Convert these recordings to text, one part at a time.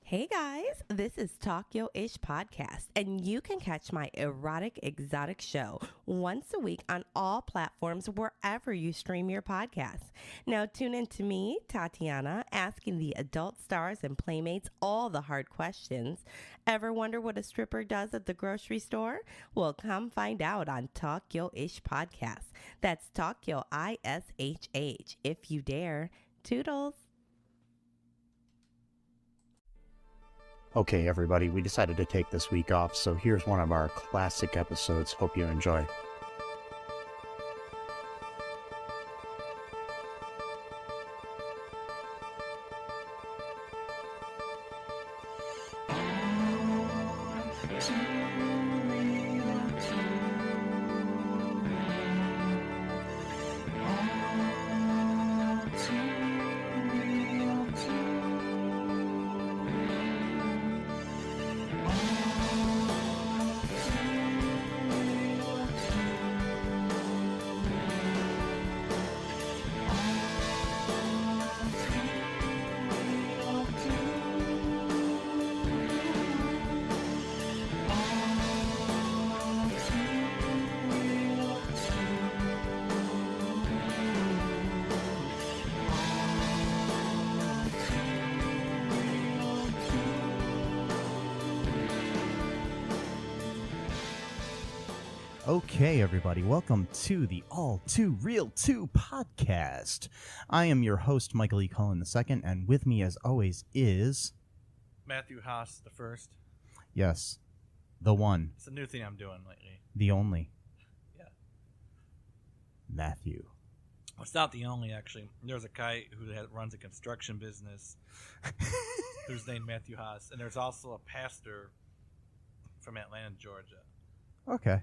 Hey guys, this is Tokyo-ish Podcast, and you can catch my erotic exotic show once a week on all platforms wherever you stream your podcasts. Now tune in to me, Tatiana, asking the adult stars and playmates all the hard questions. Ever wonder what a stripper does at the grocery store? Well, come find out on Tokyo-ish Podcast. That's Tokyo ISHH, if you dare. Toodles. Okay, everybody, we decided to take this week off, so here's one of our classic episodes. Hope you enjoy. Okay, everybody, welcome to the All2ReelToo podcast. I am your host, Michael E. Cullen II, and with me, as always, is... Matthew Haas the first. Yes, the one. It's a new thing I'm doing lately. The only. Yeah. Matthew. Well, it's not the only, actually. There's a guy who runs a construction business who's named Matthew Haas, and there's also a pastor from Atlanta, Georgia. Okay.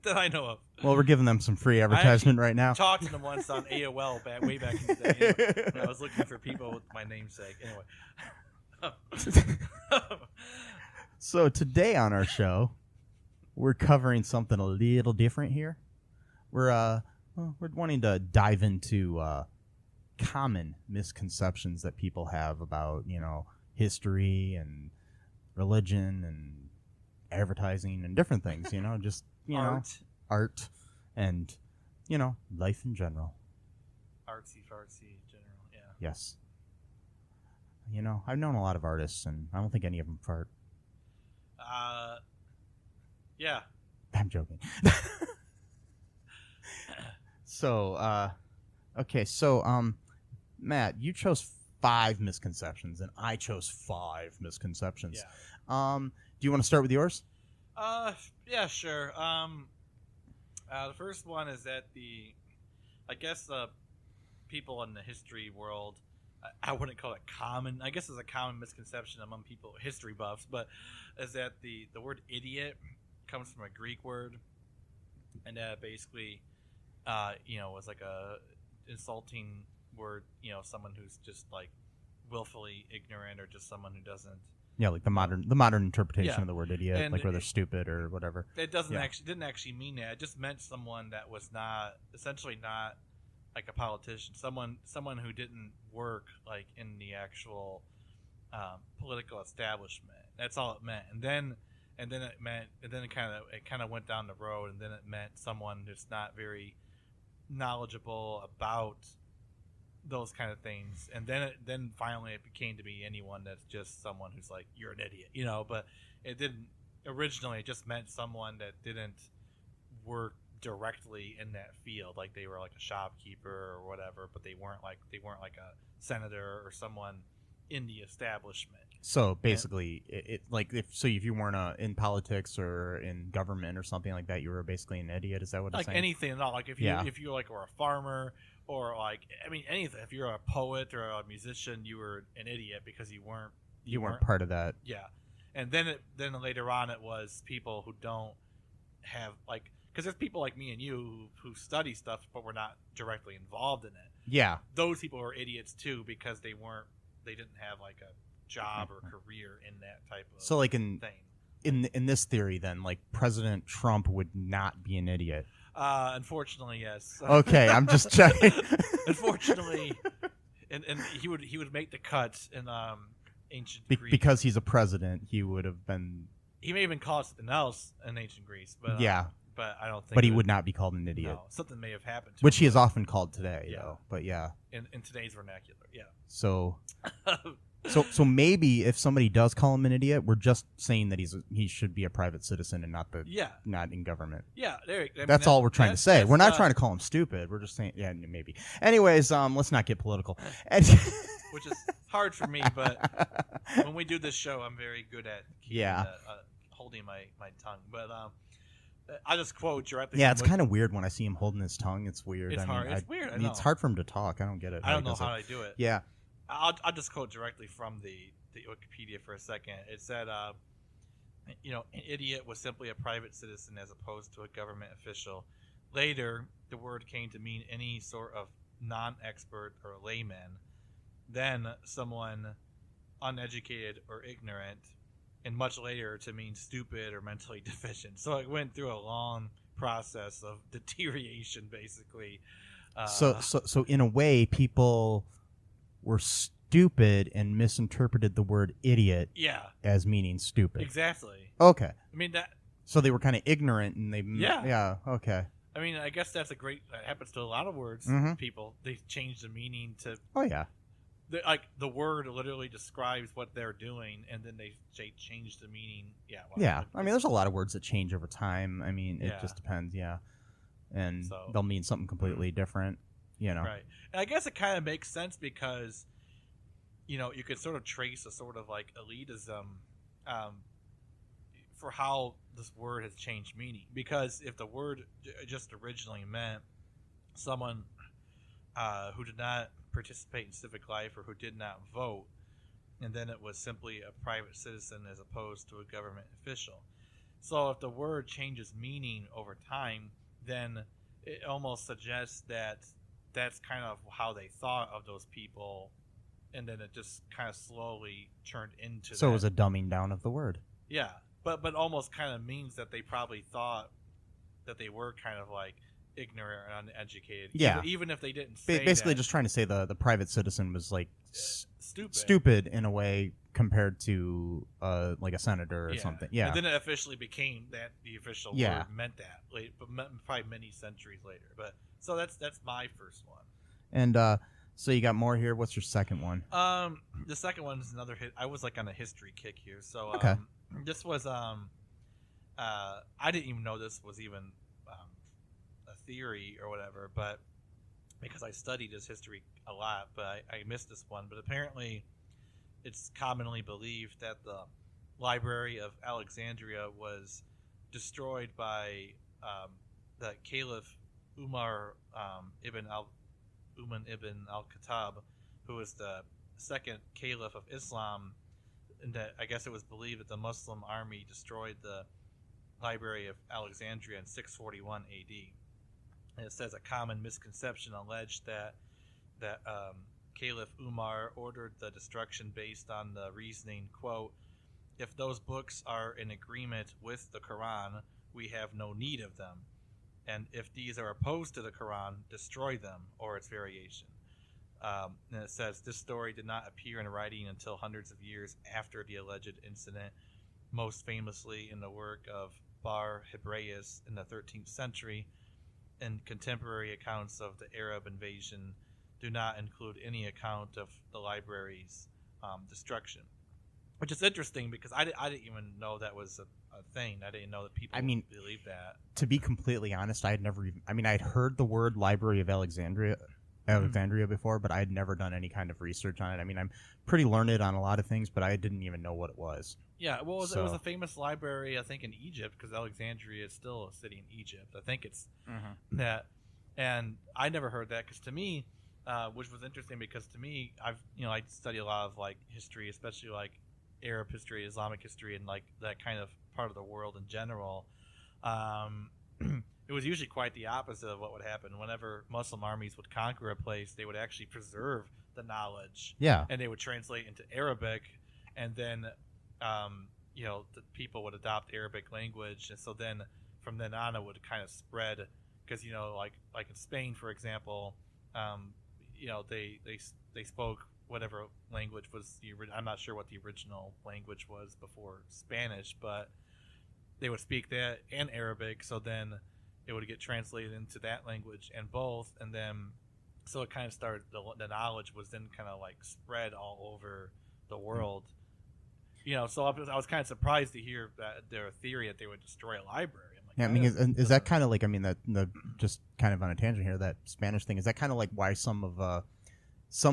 That I know of. Well, we're giving them some free advertisement right now. I talked to them once on AOL way back in the day when I was looking for people with my namesake. Anyway. So today on our show, we're covering something a little different here. We're wanting to dive into common misconceptions that people have about, history and religion and advertising and different things, just art and life in general. Artsy fartsy general, yeah. Yes. I've known a lot of artists, and I don't think any of them fart. Yeah. I'm joking. So, Matt, you chose 5 misconceptions, and I chose 5 misconceptions. Yeah. Do you want to start with yours? Yeah, sure. The first one is that the people in the history world, I wouldn't call it common. I guess it's a common misconception among people, history buffs, but is that the word idiot comes from a Greek word, and that basically, was like a insulting word, someone who's just like willfully ignorant or just someone who doesn't. Yeah, like the modern interpretation Yeah. of the word idiot, And like where they're stupid or whatever. It didn't actually mean that. It just meant someone that was not like a politician, someone who didn't work like in the actual political establishment. That's all it meant. And then it kind of went down the road, and then it meant someone who's not very knowledgeable about those kind of things, and then finally it became to be anyone that's just someone who's like, you're an idiot, but it didn't originally. It just meant someone that didn't work directly in that field, like they were like a shopkeeper or whatever, but they weren't like a senator or someone in the establishment. So basically, if you weren't in politics or in government or something like that, you were basically an idiot. Is that what it's saying? Like anything at all. Like if you like were a farmer. Or anything. If you're a poet or a musician, you were an idiot because you weren't part of that. Yeah, and then later on it was people who don't have because there's people like me and you who study stuff but were not directly involved in it. Yeah, those people were idiots too because they didn't have like a job or career in that type of thing. In this theory, then, like President Trump would not be an idiot. Unfortunately, yes. Okay, I'm just checking. Unfortunately, and he would make the cuts, and ancient Greece. Because he's a president, he would have been. He may have been called something else in ancient Greece, but yeah. But I don't think. But he would not be called an idiot. No, something may have happened to which him, he is often called today, Yeah. though. But yeah. in today's vernacular. Yeah. So. So maybe if somebody does call him an idiot, we're just saying that he should be a private citizen and not in government. Yeah, that's all we're trying to say. We're not trying to call him stupid. We're just saying, yeah, maybe. Anyways, let's not get political. Which is hard for me, but when we do this show, I'm very good at holding my tongue. But I just quote directly. Yeah, it's kind of weird when I see him holding his tongue. It's weird. It's hard. It's weird. I mean, it's hard for him to talk. I don't get it. I don't know how I do it. Yeah. I'll just quote directly from the Wikipedia for a second. It said, an idiot was simply a private citizen as opposed to a government official. Later, the word came to mean any sort of non-expert or layman. Then, someone uneducated or ignorant, and much later to mean stupid or mentally deficient. So it went through a long process of deterioration, basically. So in a way, people were stupid and misinterpreted the word idiot as meaning stupid. Exactly. Okay. I mean that. So they were kind of ignorant and they. Yeah. Okay. I mean, I guess that happens to a lot of words. Mm-hmm. People, they change the meaning to. Oh yeah. The word literally describes what they're doing, and then they change the meaning. Yeah. Well, yeah. I mean, there's a lot of words that change over time. I mean, it just depends. Yeah. And they'll mean something completely different. Right. And I guess it kind of makes sense because, you could sort of trace a sort of like elitism for how this word has changed meaning. Because if the word just originally meant someone who did not participate in civic life or who did not vote, and then it was simply a private citizen as opposed to a government official. So if the word changes meaning over time, then it almost suggests that that's kind of how they thought of those people, and then it just kind of slowly turned into So it was a dumbing down of the word. Yeah, but almost kind of means that they probably thought that they were kind of like ignorant and uneducated. Yeah. Even if they didn't say basically that. just trying to say the private citizen was like stupid in a way compared to like a senator or something. Yeah. And then it officially became that the official word meant that, but probably many centuries later. But so that's my first one. And so you got more here. What's your second one? The second one is another hit. I was like on a history kick here. So okay. This was I didn't even know this was even a theory or whatever, but because I studied this history a lot, but I missed this one. But apparently, it's commonly believed that the Library of Alexandria was destroyed by the Caliph Umar ibn al-Khattab, who was the second Caliph of Islam, and that I guess it was believed that the Muslim army destroyed the Library of Alexandria in 641 AD. And it says a common misconception alleged that Caliph Umar ordered the destruction based on the reasoning, quote, "If those books are in agreement with the Quran, we have no need of them. And if these are opposed to the Quran, destroy them," or its variation. And it says this story did not appear in writing until hundreds of years after the alleged incident, most famously in the work of Bar Hebraeus in the 13th century, and contemporary accounts of the Arab invasion do not include any account of the library's destruction. Which is interesting because I didn't even know that was a thing. I didn't know that people believe that. To be completely honest, I'd heard the word Library of Alexandria before, but I had never done any kind of research on it. I mean, I'm pretty learned on a lot of things, but I didn't even know what it was. Yeah, well, it was a famous library, I think, in Egypt, because Alexandria is still a city in Egypt. I think it's that. And I never heard that, because to me, which was interesting, because to me, I study a lot of like history, especially like Arab history, Islamic history, and like that kind of part of the world in general. It was usually quite the opposite of what would happen. Whenever Muslim armies would conquer a place, they would actually preserve the knowledge. Yeah. And they would translate into Arabic, and then, the people would adopt Arabic language. And so then from then on, it would kind of spread because, like in Spain, for example, they spoke whatever language was I'm not sure what the original language was before Spanish, but they would speak that and Arabic, so then it would get translated into that language and both, and then so it kind of started, the knowledge was then kind of like spread all over the world. So I was kind of surprised to hear that their theory that they would destroy a library. I'm like, yeah, I mean, is that kind of like, I mean, that the just kind of on a tangent here, that Spanish thing, is that kind of like why some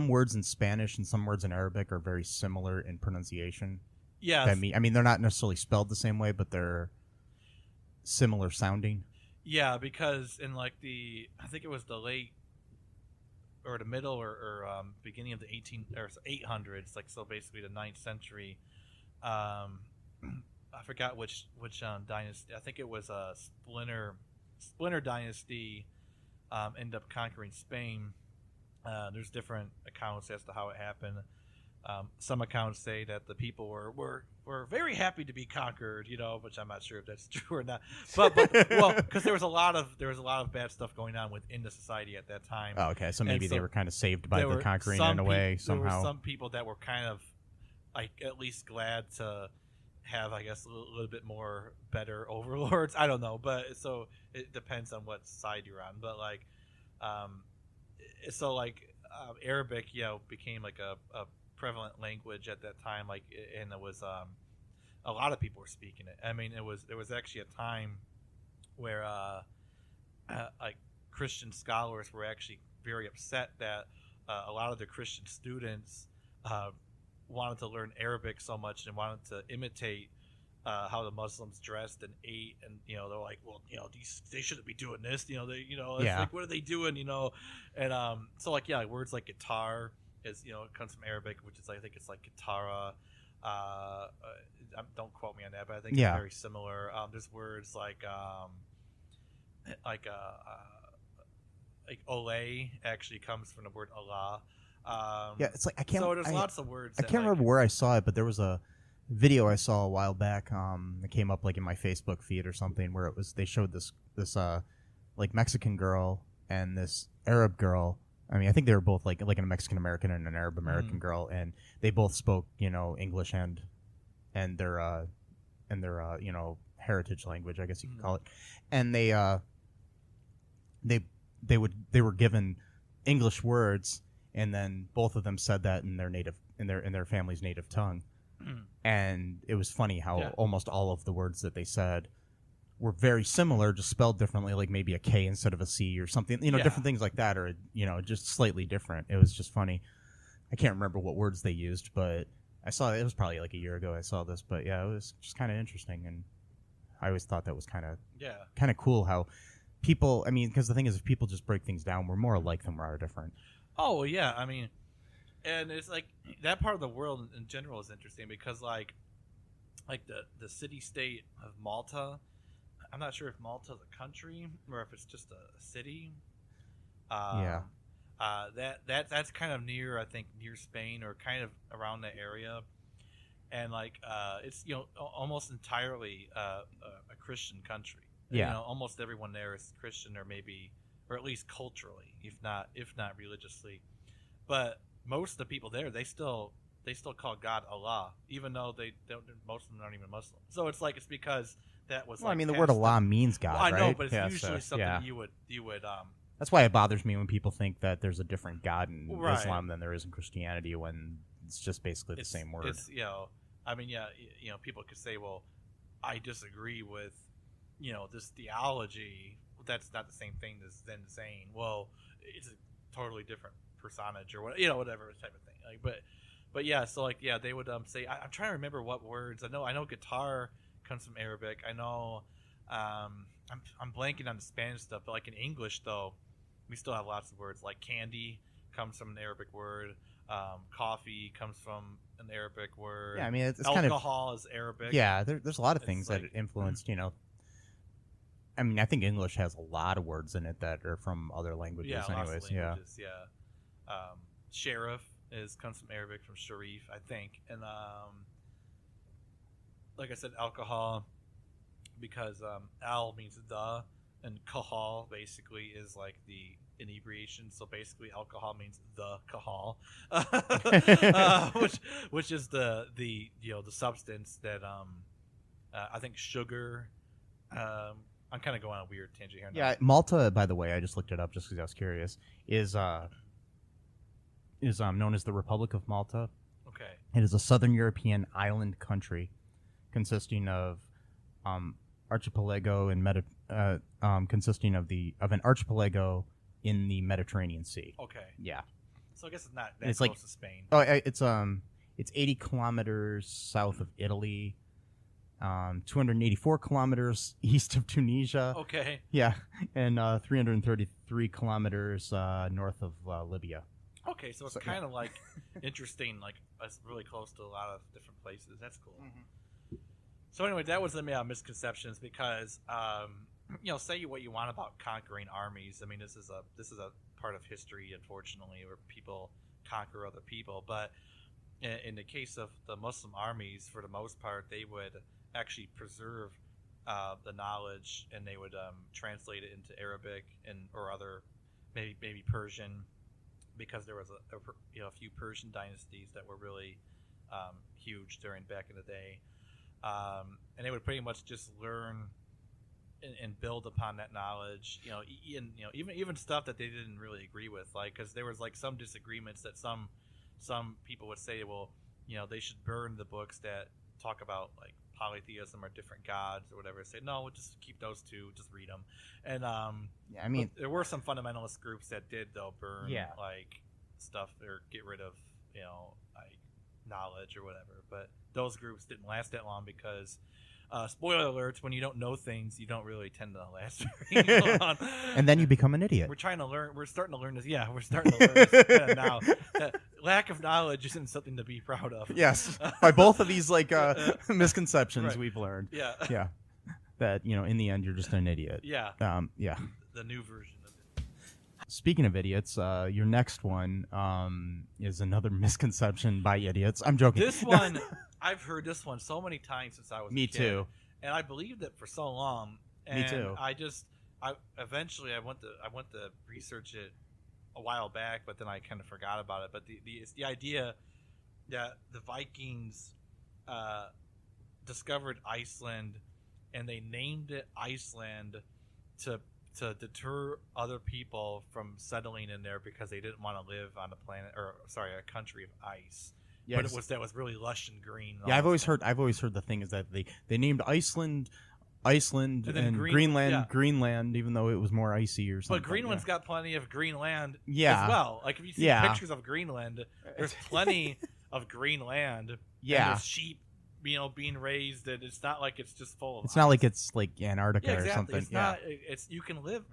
words in Spanish and some words in Arabic are very similar in pronunciation? Yeah. I mean, they're not necessarily spelled the same way, but they're similar sounding. Yeah, because in like I think it was the late or the middle or beginning of the 800s, like, so basically the 9th century. I forgot which dynasty. I think it was a Splinter dynasty. Ended up conquering Spain. There's different accounts as to how it happened. Some accounts say that the people were very happy to be conquered, which I'm not sure if that's true or not. But well, because there was a lot of bad stuff going on within the society at that time. Oh, okay. So maybe they were kind of saved by the conquering in a way somehow. There were some people that were kind of like at least glad to have, I guess, a little bit more better overlords. I don't know, but so it depends on what side you're on. But like, Arabic, became like a prevalent language at that time, like, and it was a lot of people were speaking it. I mean, there was actually a time where like Christian scholars were actually very upset that a lot of the Christian students wanted to learn Arabic so much and wanted to imitate how the Muslims dressed and ate, and they're like, well, they shouldn't be doing this, it's like, what are they doing, and so like, like words like guitar is, it comes from Arabic, which is, I think it's like guitara. Don't quote me on that, but I think it's very similar. There's words like ole actually comes from the word Allah. It's like, I can't. So there's lots of words. I can't remember where I saw it, but there was a video I saw a while back. It came up like in my Facebook feed or something, where they showed this like Mexican girl and this Arab girl. I mean, I think they were both like a Mexican American and an Arab American girl, and they both spoke, English and their heritage language, I guess you could call it. And they were given English words, and then both of them said that in their family's native tongue. And it was funny how almost all of the words that they said were very similar, just spelled differently, like maybe a K instead of a C or something, different things like that, or, just slightly different. It was just funny. I can't remember what words they used, but I saw it was probably like a year ago I saw this, but yeah, it was just kind of interesting. And I always thought that was kind of cool how people, I mean, because the thing is, if people just break things down, we're more alike than we are different. Oh, well, yeah. I mean, and it's like that part of the world in general is interesting because like the city-state of Malta, I'm not sure if Malta is a country or if it's just a city. That's kind of near, I think, near Spain or kind of around that area, and like it's almost entirely a Christian country. Almost everyone there is Christian, or at least culturally, if not religiously. But most of the people there, they still call God Allah, even though most of them aren't even Muslim. So it's because that was. Well, I mean, the word Allah means God, right? I know, right? but it's usually something you would. That's why it bothers me when people think that there's a different God in Islam than there is in Christianity, when it's just basically the same word. It's I mean, people could say, well, I disagree with this theology. That's not the same thing as then saying, well, it's a totally different personage or whatever type of thing. But yeah, so they would say, I'm trying to remember what words. I know guitar comes from Arabic. I know I'm blanking on the Spanish stuff, but like in English though, we still have lots of words. Like candy comes from an Arabic word. Coffee comes from an Arabic word. Yeah, I mean, it's alcohol kind of, is Arabic. Yeah, there's a lot of things that influenced. I mean, I think English has a lot of words in it that are from other languages. Yeah, anyways. Languages, sheriff comes from Arabic, from sharif, I think, and like I said, alcohol, because al means the, and kahal basically is like the inebriation. So basically, alcohol means the kahal, which is the substance that I think sugar. I'm kind of going on a weird tangent here. Yeah, Malta, by the way, I just looked it up just because I was curious. Is known as the Republic of Malta. Okay. It is a southern European island country consisting of archipelago and consisting of an archipelago in the Mediterranean Sea. Okay. Yeah. So I guess it's not that close to Spain. Oh, it's 80 kilometers south of Italy, 284 kilometers east of Tunisia. Okay. Yeah, and 333 kilometers north of Libya. Okay, so it's kind of like interesting, like it's really close to a lot of different places. That's cool. Mm-hmm. So anyway, that was the misconceptions because, say what you want about conquering armies. I mean, this is a part of history, unfortunately, where people conquer other people. But in the case of the Muslim armies, for the most part, they would actually preserve the knowledge, and they would translate it into Arabic or other, maybe Persian, because there was a few Persian dynasties that were really huge back in the day, and they would pretty much just learn and build upon that knowledge. Even stuff that they didn't really agree with, like because there was like some disagreements that some people would say, well, they should burn the books that talk about like polytheism or different gods or whatever. Say no, we'll just keep those two, just read them. And I mean, there were some fundamentalist groups that did though burn like stuff or get rid of like knowledge or whatever. But those groups didn't last that long because spoiler alerts, when you don't know things, you don't really tend to last very long. And then you become an idiot. We're starting to learn this. Yeah, we're starting to learn this now. Lack of knowledge isn't something to be proud of. Yes, by both of these like misconceptions right. We've learned. Yeah, yeah, that in the end you're just an idiot. Yeah, yeah. The new version of it. Speaking of idiots, your next one is another misconception by idiots. I'm joking. This one, I've heard this one so many times since I was Me a kid, too. And I believed it for so long. And Me too. I eventually went to research it a while back, but then I kind of forgot about it. But it's the idea that the Vikings discovered Iceland, and they named it Iceland to deter other people from settling in there because they didn't want to live on a country of ice. Yeah, but that was really lush and green. Yeah, I've always heard the thing is that they named Iceland and Greenland, even though it was more icy or something. But Greenland's got plenty of Greenland as well. Like if you see pictures of Greenland, there's plenty of Greenland. Yeah, and there's sheep, being raised, and it's not like it's just full of. It's not like it's like Antarctica exactly. or something. It's not. It's you can live.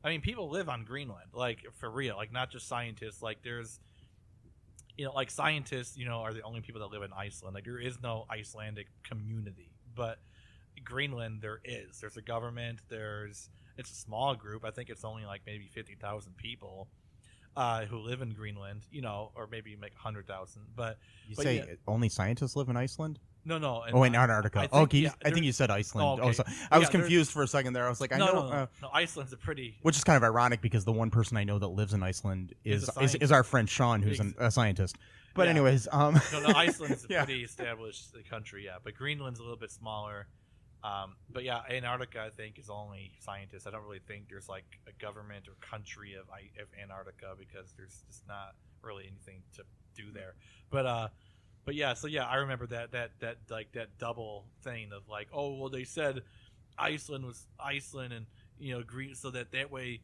I mean, people live on Greenland, like for real. Like not just scientists. Like there's. Like scientists, are the only people that live in Iceland. Like there is no Icelandic community, but Greenland there is. There's a government. It's a small group. I think it's only like maybe 50,000 people who live in Greenland. Or maybe like 100,000. But only scientists live in Iceland? No. In Antarctica. I think you said Iceland. Oh, okay. So I was confused for a second there. I was like, No, Iceland's a pretty. Which is kind of ironic because the one person I know that lives in Iceland is our friend Sean, who's a scientist. But anyways, No, Iceland's a pretty established country, yeah. But Greenland's a little bit smaller. But yeah, Antarctica I think is only scientists. I don't really think there's like a government or country of Antarctica because there's just not really anything to do there. But yeah, so yeah, I remember that double thing of like, oh well, they said Iceland was Iceland and Green, so that way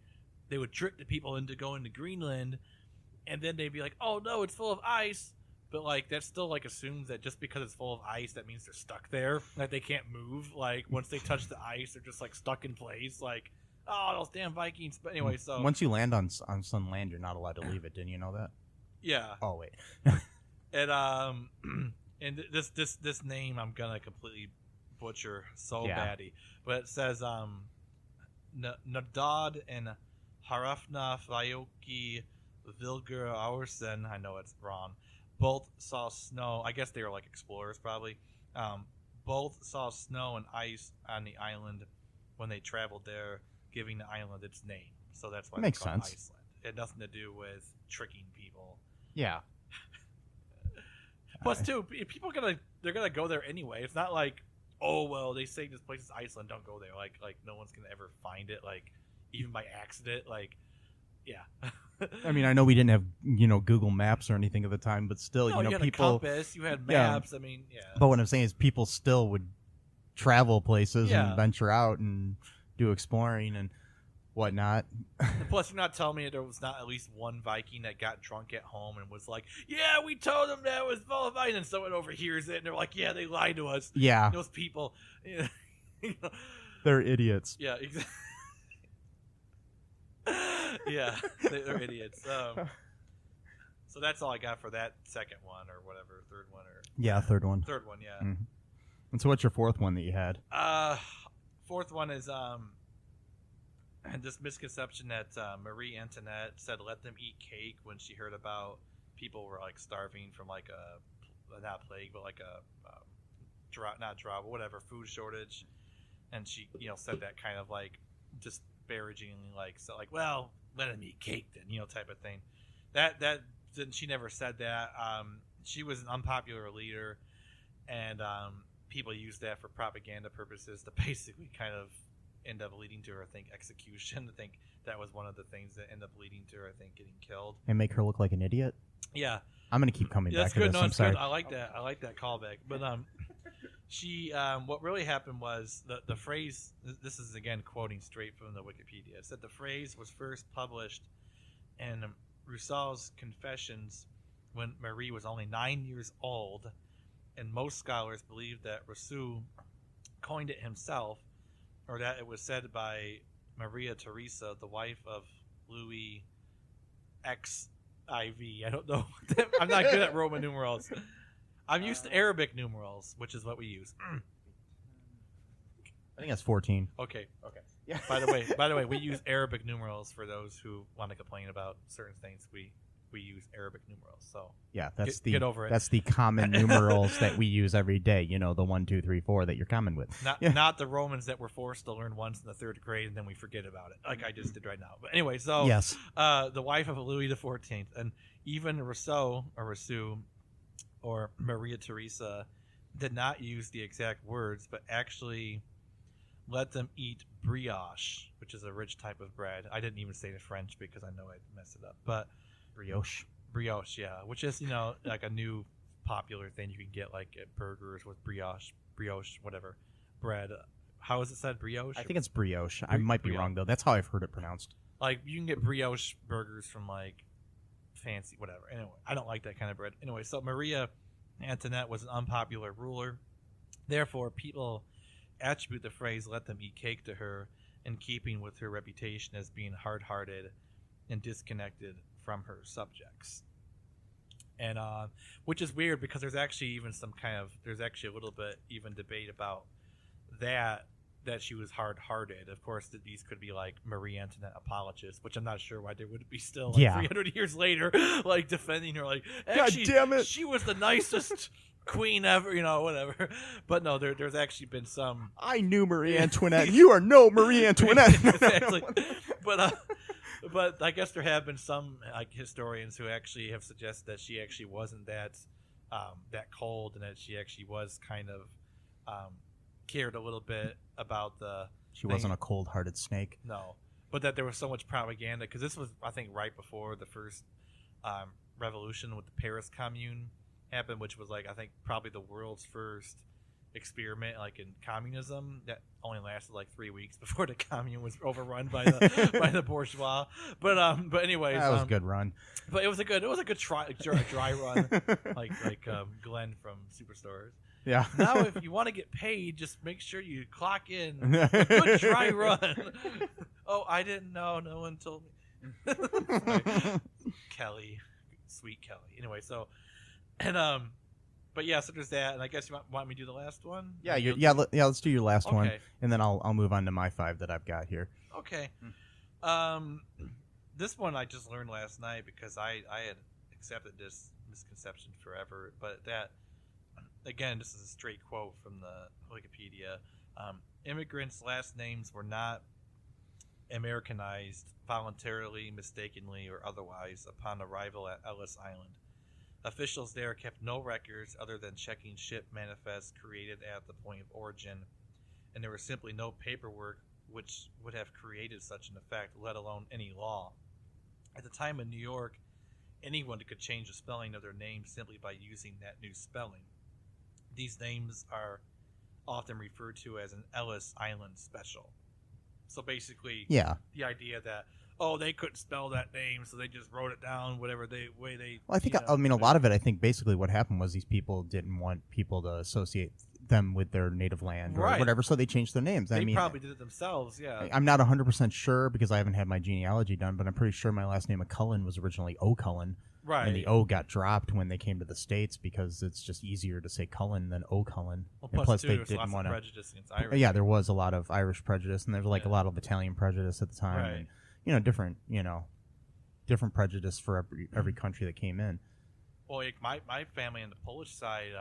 they would trick the people into going to Greenland, and then they'd be like, oh no, it's full of ice, but like that still like assumes that just because it's full of ice, that means they're stuck there, like they can't move. Like once they touch the ice, they're just like stuck in place. Like oh, those damn Vikings. But anyway, so once you land on some land, you're not allowed to leave it. Didn't you know that? Yeah. Oh wait. And this name I'm gonna completely butcher badly, but it says Nadad and Harafna Fayoki Vilger Aursen. I know it's wrong. Both saw snow. I guess they were like explorers probably. Both saw snow and ice on the island when they traveled there, giving the island its name. So that's why makes it's called sense. Iceland. It had nothing to do with tricking people. Yeah. Plus, too, people they're gonna go there anyway. It's not like, oh well, they say this place is Iceland, don't go there. Like no one's gonna ever find it. Like even by accident. Like, yeah. I mean, I know we didn't have Google Maps or anything at the time, but still, no, you had people. a compass, you had maps. I mean, yeah. But what I'm saying is, people still would travel places Yeah. and venture out and do exploring and whatnot. Plus, you're not telling me there was not at least one Viking that got drunk at home and was like, "Yeah, we told them that was Viking," and someone overhears it and they're like, "Yeah, they lied to us." Yeah, Those people, they're idiots. Yeah, exactly. Yeah, they're idiots. So that's all I got for that second one or whatever, third one or third one. Third one, yeah. Mm-hmm. And so, what's your fourth one that you had? Fourth one is this misconception that Marie Antoinette said let them eat cake when she heard about people were like starving from like a not plague but like a drought but whatever food shortage, and she said that kind of like disparagingly, like well, let them eat cake then, type of thing. That she never said that. She was an unpopular leader, and people used that for propaganda purposes to basically kind of end up leading to her, I think, execution. I think that was one of the things that ended up leading to her, I think, getting killed. And make her look like an idiot? Yeah. I'm going to keep coming back that's to good. this. No, I'm it's sorry. good. I like that callback. But she, what really happened was the phrase, this is again quoting straight from the Wikipedia, it said the phrase was first published in Rousseau's Confessions when Marie was only 9 years old, and most scholars believe that Rousseau coined it himself, or that it was said by Maria Theresa, the wife of Louis XIV. I don't know. I'm not good at Roman numerals. I'm used to Arabic numerals, which is what we use. I think that's 14. Okay. Yeah. By the way, we use Arabic numerals for those who want to complain about certain things. We use Arabic numerals. So yeah, that's get over it. That's the common numerals that we use every day. The 1, 2, 3, 4 that you're common with. Not the Romans that we're forced to learn once in the third grade and then we forget about it, like I just did right now. But anyway, so yes, the wife of Louis XIV, and even Rousseau or Maria Theresa did not use the exact words, but actually let them eat brioche, which is a rich type of bread. I didn't even say it in French because I know I'd mess it up. But brioche, yeah, which is like a new popular thing you can get like at burgers with brioche, whatever bread. How is it said? Brioche? I think it's brioche. I might be wrong though. That's how I've heard it pronounced. Like you can get brioche burgers from like fancy whatever. Anyway, I don't like that kind of bread. Anyway, so Maria Antoinette was an unpopular ruler. Therefore, people attribute the phrase "let them eat cake" to her, in keeping with her reputation as being hard-hearted and disconnected from her subjects. And which is weird because there's actually a little bit even debate about that she was hard-hearted. Of course, these could be like Marie Antoinette apologists, which I'm not sure why they would be still 300 years later like defending her, like, actually, God damn it, she was the nicest queen ever, whatever. But no, there's actually been some. I knew Marie Antoinette. You are no Marie Antoinette. Exactly. But I guess there have been some like historians who actually have suggested that she actually wasn't that cold, and that she actually was kind of cared a little bit about the. She wasn't a cold-hearted snake. No, but that there was so much propaganda because this was, I think, right before the first revolution with the Paris Commune happened, which was like I think probably the world's first experiment like in communism that only lasted like 3 weeks before the commune was overrun by the bourgeois. But anyways, that was a good run. But it was a good dry run, like Glenn from Superstores. Yeah. Now, if you want to get paid, just make sure you clock in a good dry run. Oh, I didn't know. No one told me. Kelly, sweet Kelly. Anyway, so and but yeah, so there's that, and I guess you want me to do the last one? Yeah, let's do your last one, Okay. and then I'll move on to my 5 that I've got here. Okay. This one I just learned last night because I had accepted this misconception forever, but that, again, this is a straight quote from the Wikipedia. Immigrants' last names were not Americanized voluntarily, mistakenly, or otherwise upon arrival at Ellis Island. Officials there kept no records other than checking ship manifests created at the point of origin, and there was simply no paperwork which would have created such an effect, let alone any law. At the time in New York, anyone could change the spelling of their name simply by using that new spelling. These names are often referred to as an Ellis Island special. So basically, the idea that, they couldn't spell that name, so they just wrote it down whatever way they. Well, I think a lot of it. I think basically what happened was these people didn't want people to associate them with their native land or whatever, so they changed their names. They probably did it themselves. Yeah, I'm not 100% sure because I haven't had my genealogy done, but I'm pretty sure my last name of Cullen was originally O'Cullen. Right. And the O got dropped when they came to the States because it's just easier to say Cullen than O'Cullen. Well, and plus they there's didn't want to. Prejudice against Irish. Yeah, there was a lot of Irish prejudice, and there's a lot of Italian prejudice at the time. Right. And, different prejudice for every country that came in. Well, like my family on the Polish side,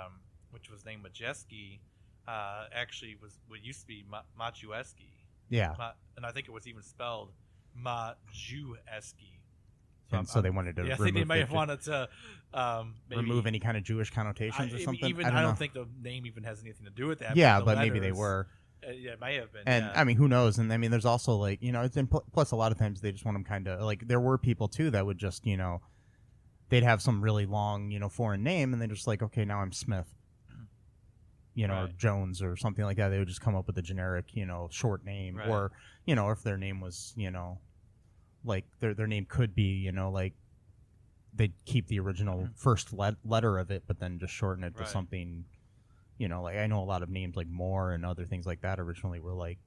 which was named Majeski, actually was what used to be Maciueski. Yeah. And I think it was even spelled Maciueski. So they wanted to. Yeah, I think they may have wanted to remove any kind of Jewish connotations or something. I don't think the name even has anything to do with that. Yeah, but maybe they were. Yeah, it may have been. And I mean, who knows? And I mean, there's also plus a lot of times they just want them kind of there were people too that would just they'd have some really long foreign name and they're just like, okay, now I'm Smith. Or Jones or something like that. They would just come up with a generic, short name, or if their name was, like their name could be, like they'd keep the original first letter of it, but then just shorten it to something, like I know a lot of names like Moore and other things like that originally were like,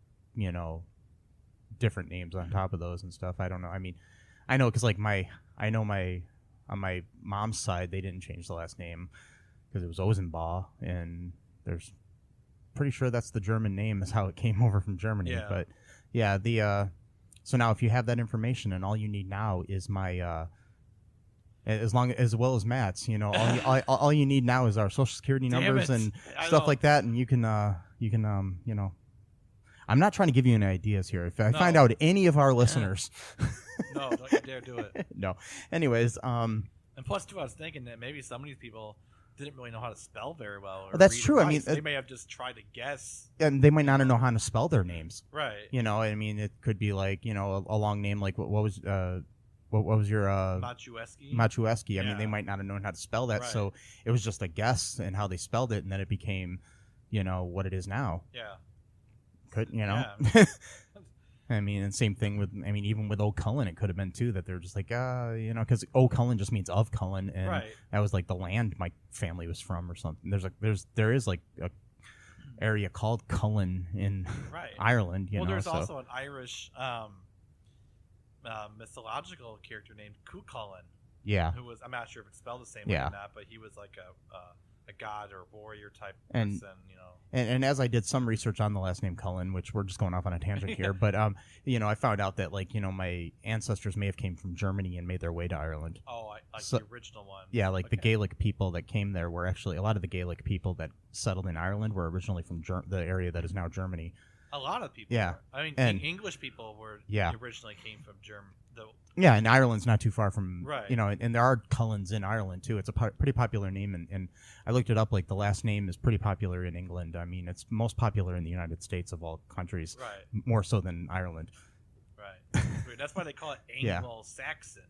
different names on top of those and stuff. I don't know. I mean, I know because on my mom's side, they didn't change the last name because it was Ozenbaugh, and there's pretty sure that's the German name is how it came over from Germany. Yeah. But yeah, so now if you have that information and all you need now is my as well as Matt's, all you need now is our social security numbers and stuff like that, and you can I'm not trying to give you any ideas here. If I find out any of our listeners no, don't you dare do it. No. Anyways, and plus too, I was thinking that maybe some of these people didn't really know how to spell very well. Or that's read true. advice. I mean, they may have just tried to guess, and they might not know how to spell their names. Right. I mean, it could be like a long name like what was your Maciueski? I mean, they might not have known how to spell that, so it was just a guess and how they spelled it, and then it became, what it is now. Yeah. Could Yeah. I mean, and same thing with, even with O'Cullen, it could have been too that they're just like, because O'Cullen just means of Cullen, and that was like the land my family was from or something. There is like a area called Cullen in Ireland. There's also an Irish mythological character named Cuchulainn. Yeah. Who was, I'm not sure if it's spelled the same way or not, but he was like a god or warrior type person, And as I did some research on the last name Cullen, which we're just going off on a tangent here, but I found out that my ancestors may have came from Germany and made their way to Ireland. Oh, the original one. Yeah, the Gaelic people that came there were actually a lot of the Gaelic people that settled in Ireland were originally from the area that is now Germany. A lot of people. Yeah, were. I mean, English people were originally came from Germany. Yeah, and Ireland's not too far from, right. And there are Cullens in Ireland, too. It's a pretty popular name, and I looked it up, the last name is pretty popular in England. I mean, it's most popular in the United States of all countries, more so than Ireland. Right. That's why they call it Anglo-Saxon,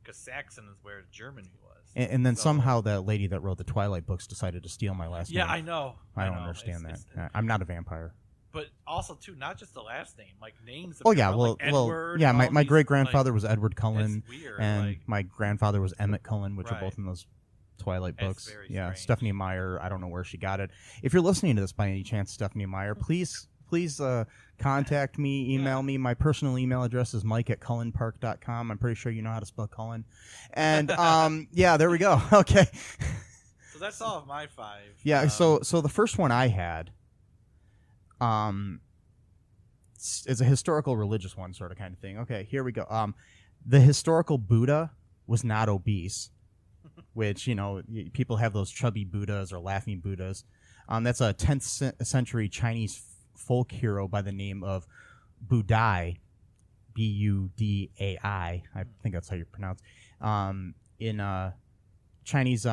because Saxon is where Germany was. And then somehow the lady that wrote the Twilight books decided to steal my last name. Yeah, I know. I don't understand that. I'm not a vampire. But also, too, not just the last name, like names. Edward, my great grandfather was Edward Cullen, weird, and my grandfather was Emmett Cullen, which are both in those Twilight books. Yeah, strange. Stephanie Meyer. I don't know where she got it. If you're listening to this by any chance, Stephanie Meyer, please contact me, email me. My personal email address is mike@cullenpark.com. I'm pretty sure you know how to spell Cullen. And there we go. Okay. So that's all of my 5. Yeah. So the first one I had. It's a historical religious one sort of kind of thing. Okay, here we go. The historical Buddha was not obese, which, people have those chubby Buddhas or laughing Buddhas. That's a 10th century Chinese folk hero by the name of Budai, Budai. I think that's how you pronounce. In Chinese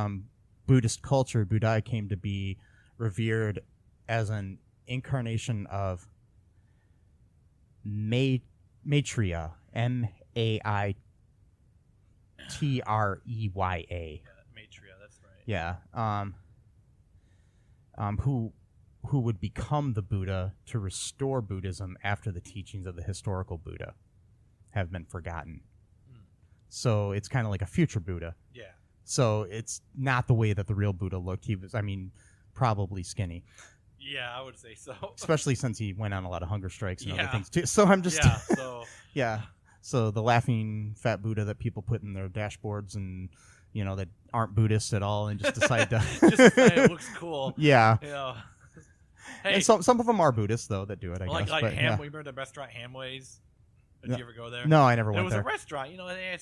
Buddhist culture, Budai came to be revered as an incarnation of Maitreya, Maitreya. Maitreya, that's right. Yeah. Who would become the Buddha to restore Buddhism after the teachings of the historical Buddha have been forgotten. So it's kind of like a future Buddha. Yeah. So it's not the way that the real Buddha looked. He was, probably skinny. Yeah, I would say so. Especially since he went on a lot of hunger strikes and other Yeah. things too. So I'm just... Yeah, so... Yeah. So the laughing fat Buddha that people put in their dashboards and, that aren't Buddhists at all and just decide to... just it looks cool. Yeah. Hey, And some of them are Buddhists, though, that do it, I guess. like but, Ham, remember the restaurant Hamway's? Did you ever go there? No, I never It went was there. a restaurant,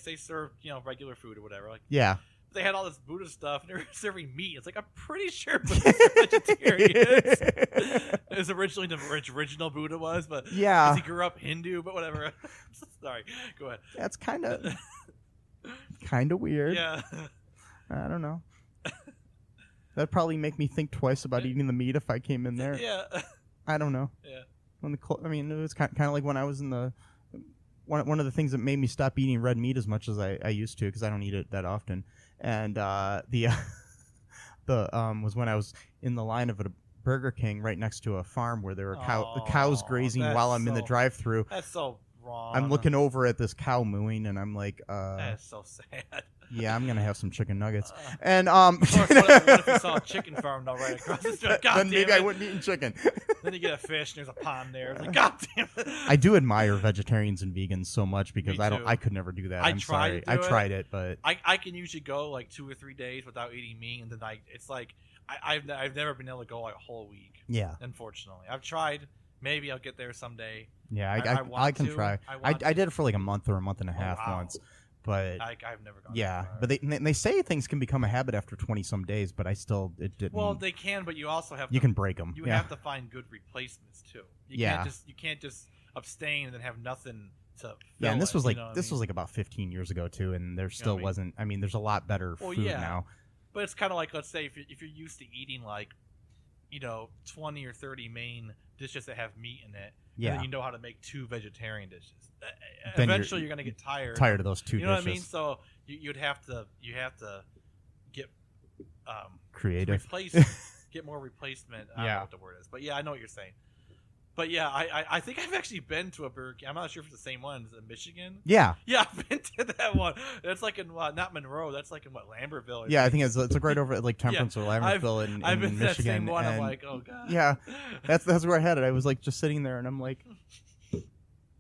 they served, regular food or whatever. Like, Yeah. they had all this Buddha stuff, and they were serving meat. It's like, I'm pretty sure Buddhists are vegetarians. It was originally the original Buddha was, but Yeah. 'cause he grew up Hindu, but whatever. Sorry, go ahead. That's kind of weird. Yeah. I don't know. That'd probably make me think twice about eating the meat if I came in there. Yeah. I don't know. Yeah. It was kind of like when I was in the... One of the things that made me stop eating red meat as much as I used to, because I don't eat it that often, and was when I was in the line of a Burger King right next to a farm where there were cows grazing while I'm in the drive-thru. That's so wrong. I'm looking over at this cow mooing, and I'm like, That's so sad. yeah, I'm gonna have some chicken nuggets. And Of course, what if you saw a chicken farm right across the street? God then damn maybe it. I wouldn't eat chicken. Then you get a fish, and there's a pond there. It's like, God damn it. I do admire vegetarians and vegans so much because Me too. I could never do that. I I'm tried sorry. to do I it. tried it, but I can usually go like 2 or 3 days without eating meat, and then it's like I've never been able to go like a whole week. yeah, Unfortunately, I've tried. Maybe I'll get there someday. yeah, I can to. try. I did it for like a month or a month and a half wow. once, but I've never gone. yeah, that far. but they say things can become a habit after 20 some days, but it didn't. Well, they can, but you also have you to, can break them. You yeah, have to find good replacements too. You can't just abstain and then have nothing to. yeah, and this was like was like about 15 years ago too, and there still what I mean? wasn't. I mean, there's a lot better food now. But it's kind of like, let's say if you're used to eating like, 20 or 30 main dishes that have meat in it, Yeah. and then you know how to make 2 vegetarian dishes. Then Eventually, you're gonna get tired. Tired of those two You know dishes. what I mean? So you have to get Creative. get more replacement. I don't Yeah. know what the word is, but yeah, I know what you're saying. But yeah, I think I've actually been to a Burger King. I'm not sure if it's the same one. Is it Michigan? Yeah. Yeah, I've been to that one. That's like in not Monroe. That's like in Lambertville. Yeah, I think it's like right over at like Temperance or Lambertville in I've been to that Michigan. same one. And I'm like, oh god. yeah, that's where I had it. I was like just sitting there, and I'm like,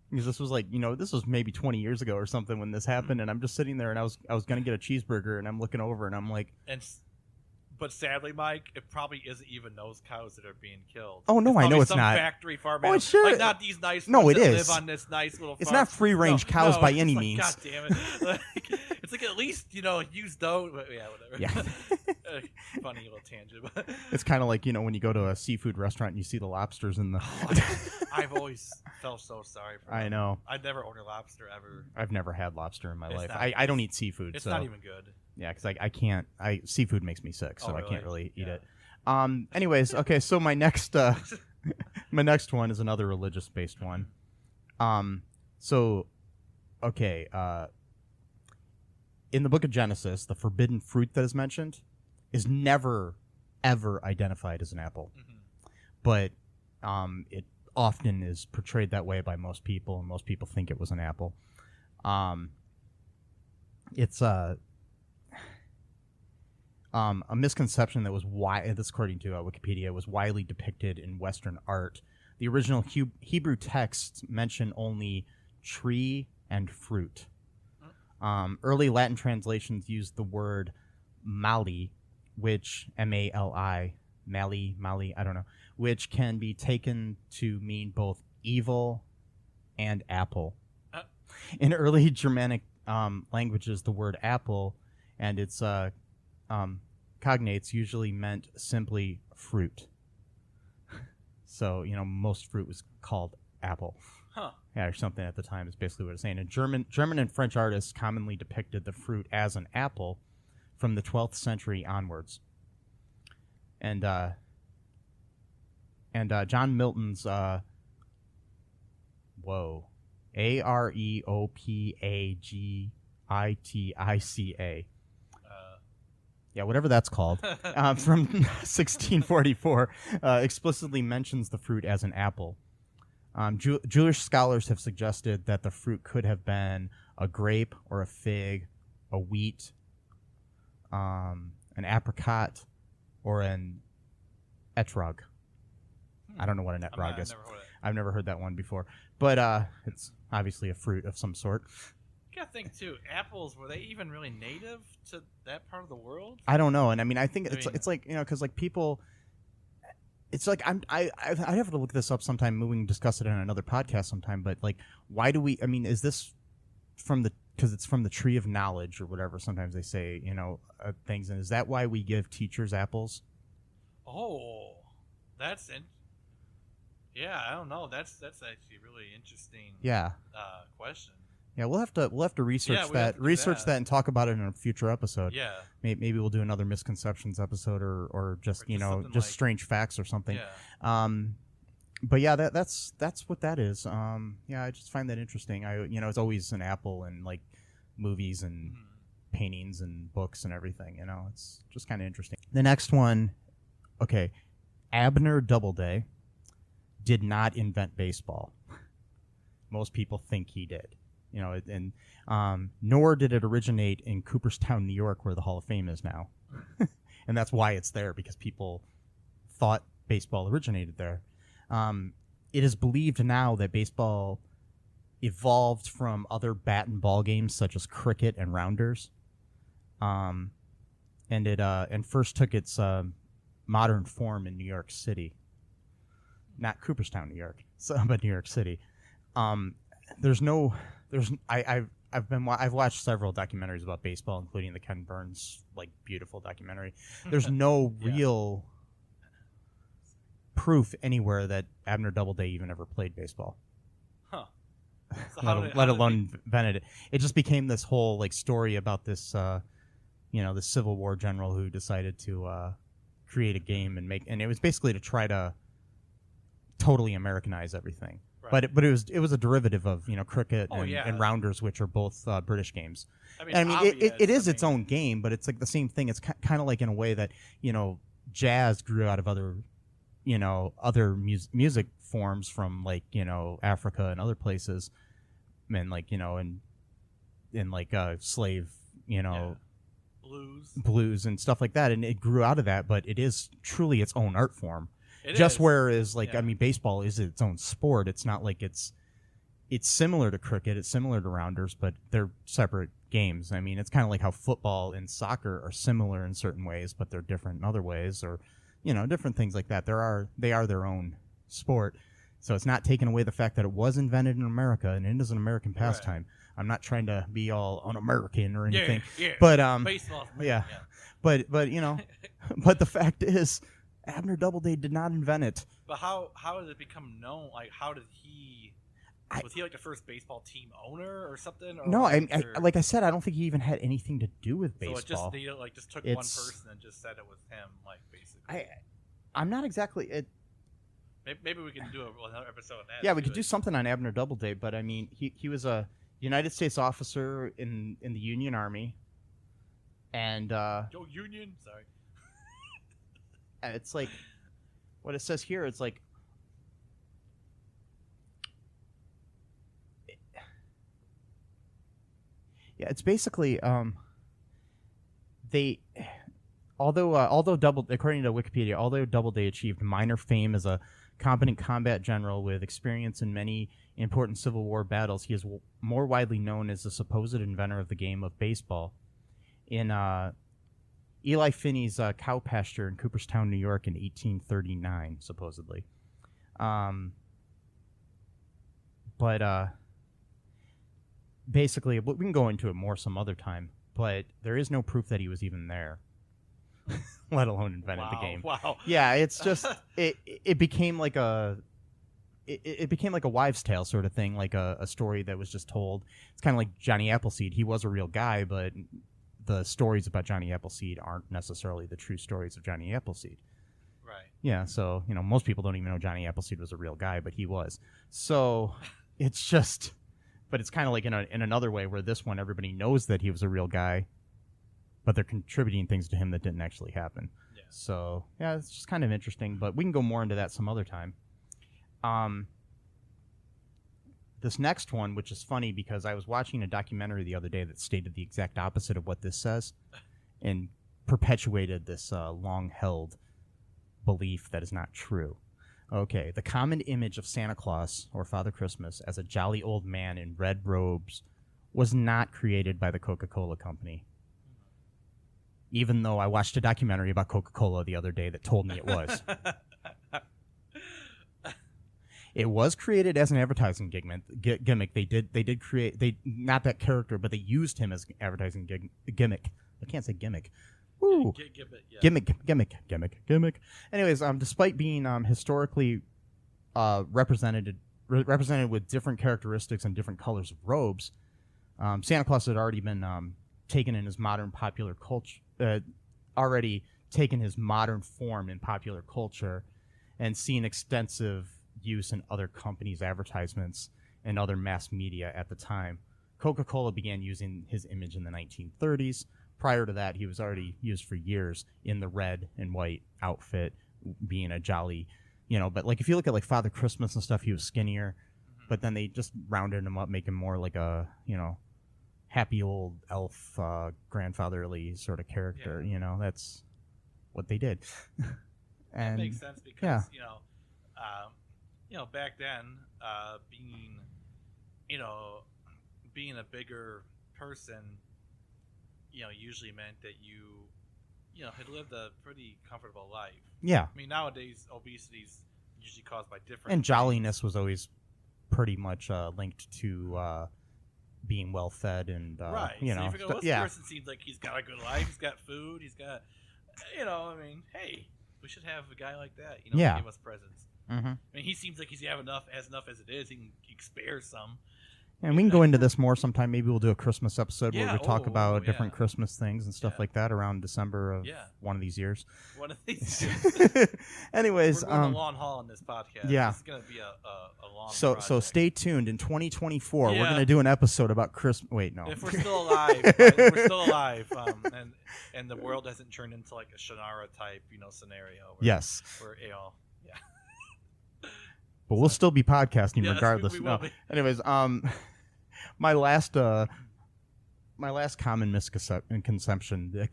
because this was like this was maybe 20 years ago or something when this happened, and I'm just sitting there, and I was gonna get a cheeseburger, and I'm looking over, and I'm like, But sadly, Mike, it probably isn't even those cows that are being killed. Oh, no, I know it's some not. Factory farm. Oh, it's sure. Like not these nice. No, ones it that is. Live on this nice little. It's farm. not free-range cows by any it's like, means. God damn it! It's like at least use those. But yeah, whatever. Yeah. Funny little tangent. But It's kind of like when you go to a seafood restaurant and you see the lobsters in the. I've always felt so sorry for them. I know. I'd never order lobster ever. I've never had lobster in my life. not- I don't eat seafood. It's so. not even good. Yeah, because I can't. Seafood makes me sick, so Oh, I can't really eat Yeah. it. Anyways, okay. So my next my next one is another religious based one. In the book of Genesis, the forbidden fruit that is mentioned is never ever identified as an apple, but it often is portrayed that way by most people, and most people think it was an apple. It's a misconception that was this according to Wikipedia, was widely depicted in Western art. The original Hebrew texts mention only tree and fruit. Early Latin translations used the word mali, which M-A-L-I, mali, I don't know, which can be taken to mean both evil and apple. In early Germanic languages, the word apple and its cognates usually meant simply fruit. So, most fruit was called apple. Huh. Yeah, or something at the time is basically what it's saying. And German and French artists commonly depicted the fruit as an apple from the 12th century onwards. And John Milton's Areopagitica. Yeah, whatever that's called, from 1644, explicitly mentions the fruit as an apple. Jewish scholars have suggested that the fruit could have been a grape or a fig, a wheat, an apricot, or an etrog. I don't know what an etrog is. I've never heard that one before, but it's obviously a fruit of some sort. You gotta think too. Apples, were they even really native to that part of the world? I don't know, and I mean, I think it's like, you know, because like people, it's like I have to look this up sometime. Maybe we can discuss it in another podcast sometime. But like, why do we? I mean, is this because it's from the tree of knowledge or whatever? Sometimes they say, you know, things, and is that why we give teachers apples? Oh, yeah, I don't know. That's actually a really interesting. Yeah. Question. Yeah, we'll have to research that and talk about it in a future episode. Yeah. Maybe we'll do another misconceptions episode or just you know, just like strange facts or something. Yeah. But yeah, that's what that is. Yeah, I just find that interesting. It's always an apple in like movies and paintings and books and everything. You know, it's just kind of interesting. The next one, okay, Abner Doubleday did not invent baseball. Most people think he did. You know, and nor did it originate in Cooperstown, New York, where the Hall of Fame is now. And that's why it's there, because people thought baseball originated there. It is believed now that baseball evolved from other bat and ball games such as cricket and rounders. And it first took its modern form in New York City. Not Cooperstown, New York, but New York City. I've watched several documentaries about baseball, including the Ken Burns beautiful documentary. There's no real proof anywhere that Abner Doubleday even ever played baseball. Huh. So let alone invented it. It just became this whole story about this this Civil War general who decided to create a game and it was basically to try to totally Americanize everything. Right. But it was a derivative of cricket and rounders, which are both British games. I mean it is its own game, but it's like the same thing. It's kind of like in a way that jazz grew out of other music forms from Africa and other places, and in slave blues and stuff like that, and it grew out of that. But it is truly its own art form. Whereas baseball is its own sport. It's not like it's similar to cricket, it's similar to rounders, but they're separate games. I mean, it's kind of like how football and soccer are similar in certain ways, but they're different in other ways, or different things like that. They are their own sport. So it's not taking away the fact that it was invented in America and it is an American pastime. Right. I'm not trying to be all un-American or anything. Yeah. But baseball. Yeah. But but the fact is, Abner Doubleday did not invent it. But how did it become known? How did he? Was he the first baseball team owner or something? Or no, like I said, I don't think he even had anything to do with baseball. So it just took one person and just said it was him, basically. I'm not exactly it. Maybe we can do another episode on that. Yeah, we could do something on Abner Doubleday, but I mean, he was a United States officer in the Union Army, and Go Union! Sorry. It's like what it says here. It's like it's basically according to Wikipedia, although Doubleday achieved minor fame as a competent combat general with experience in many important Civil War battles, he is more widely known as the supposed inventor of the game of baseball. In Eli Finney's cow pasture in Cooperstown, New York in 1839, supposedly. Basically, we can go into it more some other time, but there is no proof that he was even there, let alone invented the game. Wow. Yeah, it's just, it became like a it became like a wives' tale sort of thing, like a story that was just told. It's kind of like Johnny Appleseed. He was a real guy, but the stories about Johnny Appleseed aren't necessarily the true stories of Johnny Appleseed. Right. Yeah, so, most people don't even know Johnny Appleseed was a real guy, but he was. So it's just, but it's kind of like in another way where this one, everybody knows that he was a real guy, but they're contributing things to him that didn't actually happen. Yeah. So, yeah, it's just kind of interesting, but we can go more into that some other time. This next one, which is funny because I was watching a documentary the other day that stated the exact opposite of what this says and perpetuated this long-held belief that is not true. Okay, the common image of Santa Claus or Father Christmas as a jolly old man in red robes was not created by the Coca-Cola Company. Even though I watched a documentary about Coca-Cola the other day that told me it was. It was created as an advertising gimmick. They did create not that character, but they used him as an advertising gimmick. I can't say gimmick. Woo. Gimmick. Anyways, despite being historically represented with different characteristics and different colors of robes, Santa Claus had already been taken in his modern popular culture, already taken his modern form in popular culture, and seen extensive use in other companies' advertisements and other mass media at the time. Coca-Cola began using his image in the 1930s. Prior to that, he was already used for years in the red and white outfit, being a jolly, but like if you look at like Father Christmas and stuff, he was skinnier, but then they just rounded him up, make him more like a, happy old elf, grandfatherly sort of character. Yeah. That's what they did. And that makes sense because, back then, being a bigger person, usually meant that you had lived a pretty comfortable life. Yeah. I mean, nowadays, obesity is usually caused by different And things. jolliness was always pretty much linked to being well fed and, right. So you figure, this person seems like he's got a good life, he's got food, he's got, hey, we should have a guy like that, give us presents. Mm-hmm. I mean, he seems like he's has enough as it is. He can spare some. And we can go into this more sometime. Maybe we'll do a Christmas episode where we talk about different Christmas things and stuff like that around December of one of these years. One of these years. Anyways, we're going a long haul on this podcast. Yeah. This is going to be a long project. So stay tuned. In 2024, we're going to do an episode about Christmas. Wait, no. If we're still alive, and the world hasn't turned into like a Shannara type, scenario. Yes. Where, But we'll still be podcasting regardless. We will be. Anyways, my last common misconception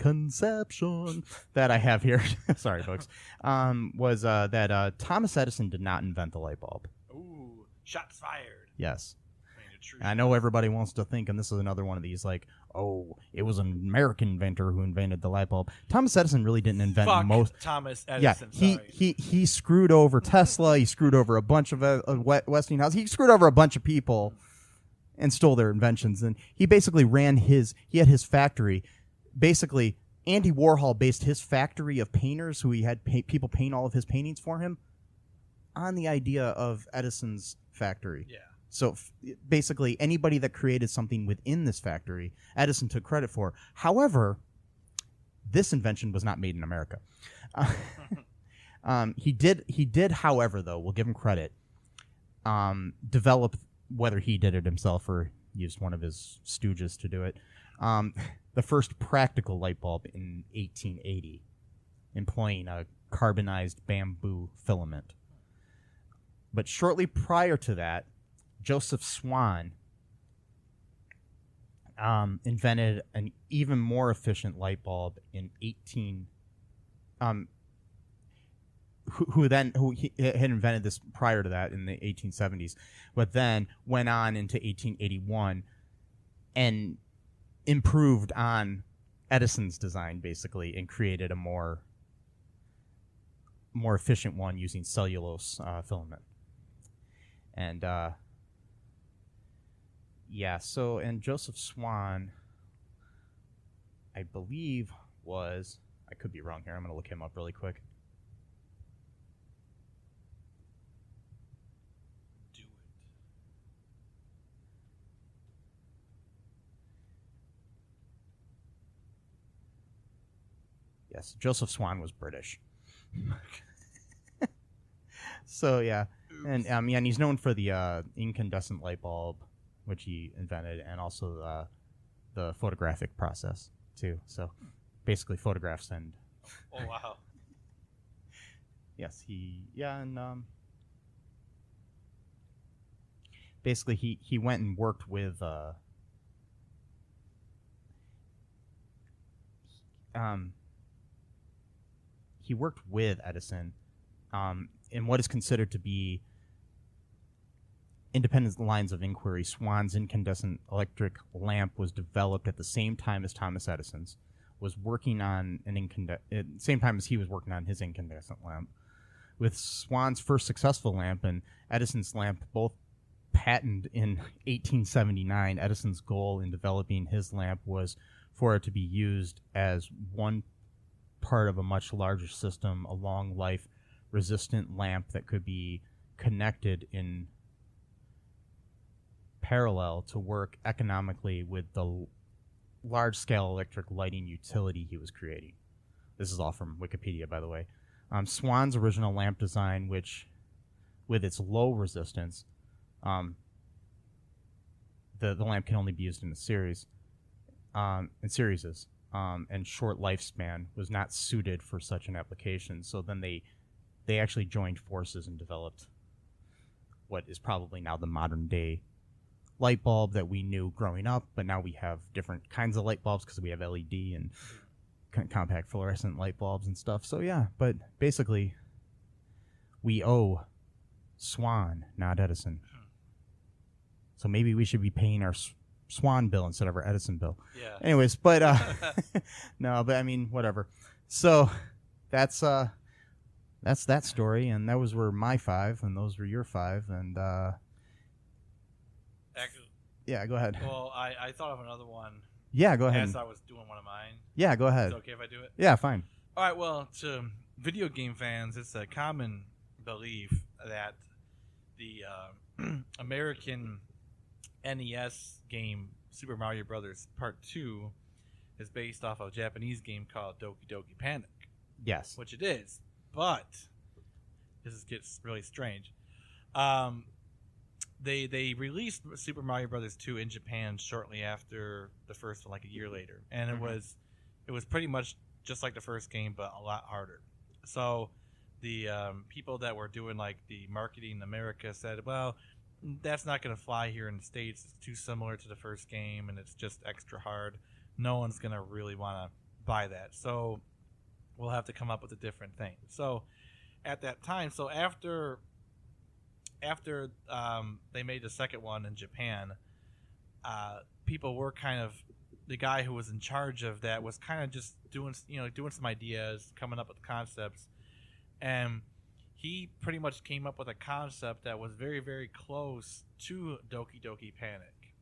that I have here, sorry folks, was that Thomas Edison did not invent the light bulb. Ooh, shots fired. Yes. I know everybody wants to think, and this is another one of these, like, oh, it was an American inventor who invented the light bulb. Thomas Edison really didn't invent most. Thomas Edison. Yeah, he screwed over Tesla. He screwed over a bunch of Westinghouse. He screwed over a bunch of people and stole their inventions. And he basically he had his factory. Basically, Andy Warhol based his factory of painters, who he had people paint all of his paintings for him, on the idea of Edison's factory. Yeah. So basically, anybody that created something within this factory, Edison took credit for. However, this invention was not made in America. He did, however, though, we'll give him credit, develop, whether he did it himself or used one of his stooges to do it, the first practical light bulb in 1880, employing a carbonized bamboo filament. But shortly prior to that, Joseph Swan invented an even more efficient light bulb in who had invented this prior to that in the 1870s, but then went on into 1881 and improved on Edison's design, basically, and created a more efficient one using cellulose filament. And and Joseph Swan, I believe, was, I could be wrong here, I'm going to look him up really quick. Yes, Joseph Swan was British. So yeah, and and he's known for the incandescent light bulb, which he invented, and also the photographic process too. So basically, photographs and. Oh wow. Yes, basically he went and worked with he worked with Edison in what is considered to be independent lines of inquiry. Swan's incandescent electric lamp was developed at the same time as Thomas Edison's, was working on same time as he was working on his incandescent lamp. With Swan's first successful lamp and Edison's lamp both patented in 1879, Edison's goal in developing his lamp was for it to be used as one part of a much larger system, a long life resistant lamp that could be connected in parallel to work economically with the large-scale electric lighting utility he was creating. This is all from Wikipedia, by the way. Swan's original lamp design, which, with its low resistance, the lamp can only be used in series, and short lifespan, was not suited for such an application. So then they actually joined forces and developed what is probably now the modern day light bulb that we knew growing up, but now we have different kinds of light bulbs because we have LED and compact fluorescent light bulbs and stuff. So yeah, but basically we owe Swan, not Edison. So maybe we should be paying our Swan bill instead of our Edison bill. Yeah. Anyways, but no, but I mean, whatever. So that's that story, and those were my 5, and those were your 5, and Actually, yeah, go ahead. well, I thought of another one Yeah, go ahead. as I was doing one of mine. Yeah, go ahead. Is it okay if I do it? Yeah, fine. All right, well, to video game fans, it's a common belief that the American NES game Super Mario Brothers Part 2 is based off of a Japanese game called Doki Doki Panic, Yes. which it is, but gets really strange. They released Super Mario Brothers 2 in Japan shortly after the first one, like a year later, and it was pretty much just like the first game, but a lot harder. So the people that were doing like the marketing in America said, well, that's not going to fly here in the States. It's too similar to the first game, and it's just extra hard. No one's going to really want to buy that. So we'll have to come up with a different thing. So at that time, so after they made the second one in Japan, people were kind of, the guy who was in charge of that was kind of just doing some ideas, coming up with concepts, and he pretty much came up with a concept that was very, very close to Doki Doki Panic,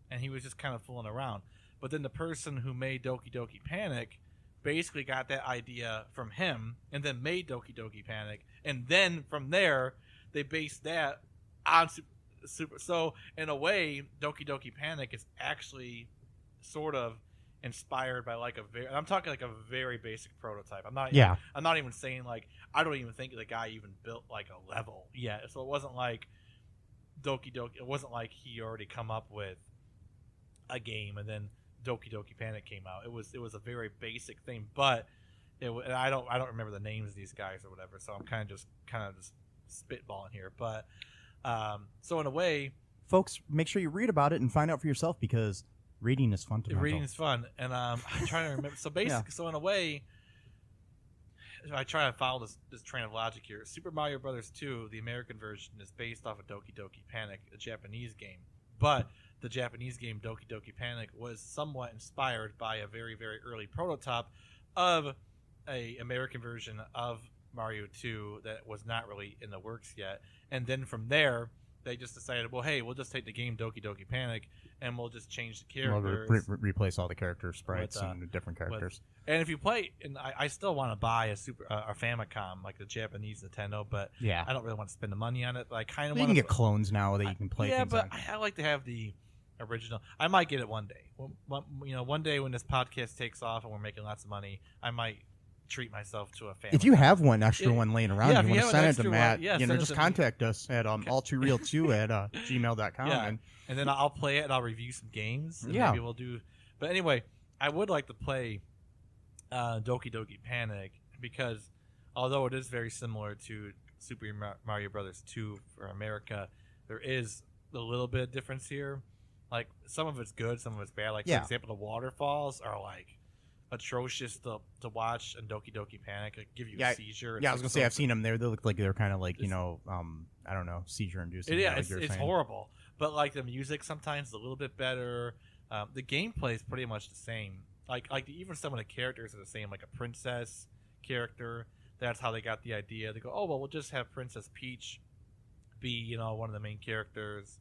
and he was just kind of fooling around. But then the person who made Doki Doki Panic basically got that idea from him, and then made Doki Doki Panic, and then from there they based that on Super. So in a way, Doki Doki Panic is actually sort of inspired by like I'm talking like a very basic prototype. I'm not even saying like, I don't even think the guy even built like a level yet. So it wasn't like Doki Doki. It wasn't like he already come up with a game and then Doki Doki Panic came out. It was a very basic thing, but and I don't remember the names of these guys or whatever. So I'm kind of just spitballing here. But so in a way, folks, make sure you read about it and find out for yourself, because reading is fun to know. Reading is fun, and I'm trying to remember. So basically, So in a way, I try to follow this train of logic here. Super Mario Brothers 2, the American version, is based off of Doki Doki Panic, a Japanese game. But the Japanese game Doki Doki Panic was somewhat inspired by a very, very early prototype of a American version of Mario 2 that was not really in the works yet. And then from there, they just decided, well, hey, we'll just take the game Doki Doki Panic and we'll just change the characters. We'll replace all the character sprites and different characters. And if you play, and I still want to buy a Famicom, like the Japanese Nintendo, but yeah, I don't really want to spend the money on it. But I kind of want to get clones now that you can play. Yeah, things but on. I like to have the original. I might get it one day. One day when this podcast takes off and we're making lots of money, I might treat myself to a family. If you have one extra one laying around, yeah, you want to send it to Matt, send just contact us at All2ReelToo at gmail.com. Yeah, and then I'll play it and I'll review some games. And yeah. Maybe we'll do. But anyway, I would like to play Doki Doki Panic because although it is very similar to Super Mario Brothers 2 for America, there is a little bit of difference here. Like some of it's good, some of it's bad. Like for example, the waterfalls are like atrocious to watch, and Doki Doki Panic give you a seizure. Yeah, I was gonna say I've seen them there. They look like they're kind of like I don't know, seizure inducing. Yeah, it's horrible. But like the music sometimes is a little bit better. The gameplay is pretty much the same. Like even some of the characters are the same. Like a princess character, that's how they got the idea. They go, oh well, we'll just have Princess Peach be one of the main characters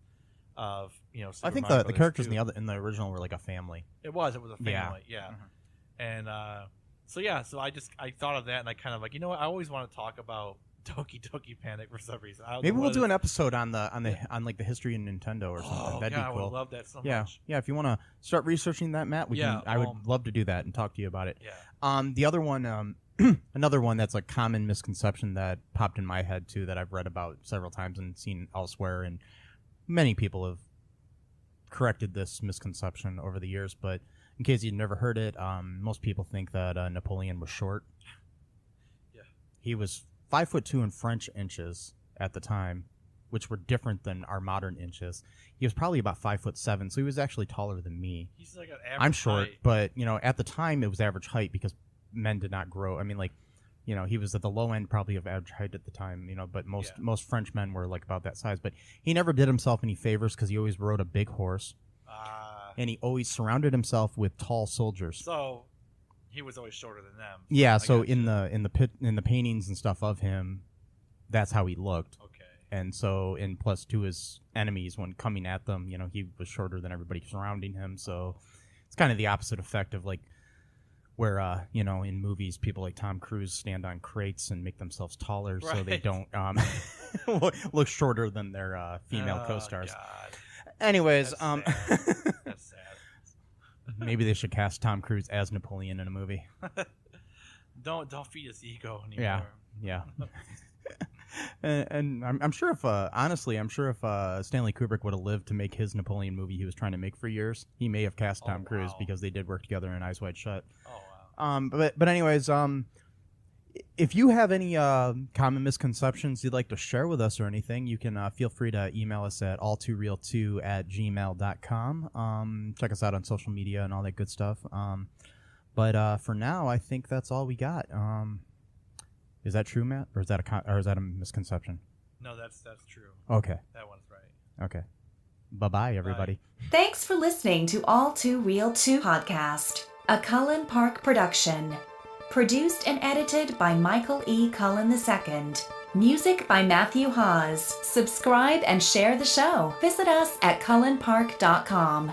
of Super I think Mario the characters 2. in the original were like a family. It was a family, yeah. Mm-hmm. And so I thought of that, and I kind of like, I always want to talk about Doki Doki Panic for some reason. Maybe we'll do an episode on like the history of Nintendo or something. Oh, That'd be cool. I would love that so much. Yeah. If you want to start researching that, Matt, I would love to do that and talk to you about it. Yeah. The other one, another one that's a common misconception that popped in my head too, that I've read about several times and seen elsewhere, and many people have corrected this misconception over the years, but in case you've never heard it, most people think that Napoleon was short. Yeah. He was 5'2" in French inches at the time, which were different than our modern inches. He was probably about 5'7", so he was actually taller than me. He's like an average I'm short, height. but at the time it was average height because men did not grow. I mean, like, he was at the low end probably of average height at the time. But most French men were like about that size. But he never did himself any favors because he always rode a big horse. And he always surrounded himself with tall soldiers. So he was always shorter than them. Yeah, so in the paintings and stuff of him, that's how he looked. Okay. And so, and plus to his enemies when coming at them, he was shorter than everybody surrounding him. So it's kind of the opposite effect of like where in movies people like Tom Cruise stand on crates and make themselves taller so they don't look shorter than their female co-stars. God. Anyways, That's sad. Maybe they should cast Tom Cruise as Napoleon in a movie. Don't feed his ego anymore. Yeah. and I'm sure if Stanley Kubrick would have lived to make his Napoleon movie he was trying to make for years, he may have cast Tom Cruise because they did work together in Eyes Wide Shut. Oh wow. But anyways, if you have any common misconceptions you'd like to share with us or anything, you can feel free to email us at all2reeltoo at gmail.com. Check us out on social media and all that good stuff. But for now, I think that's all we got. Is that true, Matt, or is that a misconception? No, that's true. Okay. That one's right. Okay. Bye-bye, everybody. Bye. Thanks for listening to All2ReelToo podcast, a Cullen Park production. Produced and edited by Michael E. Cullen II. Music by Matthew Hawes. Subscribe and share the show. Visit us at cullenpark.com.